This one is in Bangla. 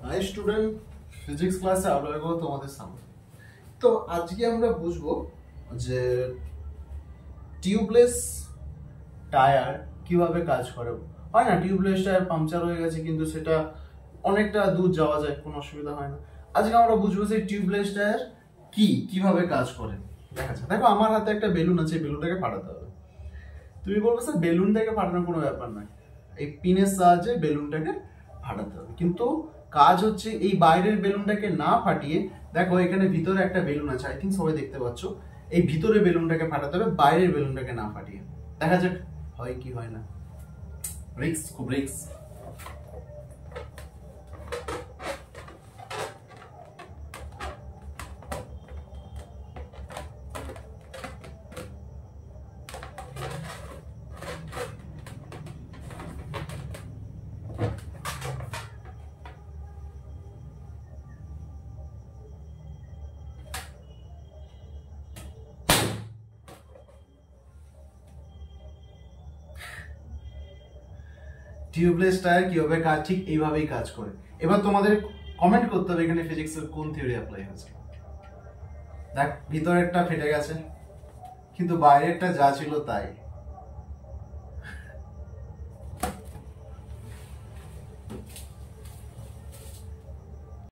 হাই স্টুডেন্ট, ফিজিক্স ক্লাসে আরো একবার তোমাদের সামনে। তো আজকে আমরা বুঝবো যে টিউবলেস টায়ার কিভাবে কাজ করে। হয় না, টিউবলেস টায়ার পাংচার হয়ে গেছে কিন্তু সেটা অনেকটা দূর যাওয়া যায়, কোনো অসুবিধা হয় না। আজকে আমরা বুঝবো যে টিউবলেস টায়ার কিভাবে কাজ করে। দেখা যাক, দেখো আমার হাতে একটা বেলুন আছে, বেলুনটাকে ফাটাতে হবে। তুমি বলবে স্যার বেলুনটাকে ফাটানোর কোনো ব্যাপার নয়, এই পিনের সাহায্যে বেলুনটাকে ফাটাতে হবে। কিন্তু কাজ হচ্ছে এই বাইরের বেলুনটাকে না ফাটিয়ে, দেখো এখানে ভিতরে একটা বেলুন আছে, আই থিঙ্ক সবাই দেখতে পাচ্ছ। এই ভিতরে বেলুনটাকে ফাটাতে হবে, বাইরের বেলুনটাকে না ফাটিয়ে। দেখা যাক হয় কি হয় না। রিস্ক, খুব রিস্ক। টিউবলেস টায়ার কিভাবে কাজ, ঠিক এইভাবেই কাজ করে। এবার তোমাদের কমেন্ট করতে হবে এখানে ফিজিক্সের কোন থিওরি অ্যাপ্লাই হয়েছে। দেখ ভিতরেরটা ফেটে গেছে কিন্তু বাইরেরটা যা ছিল তাই।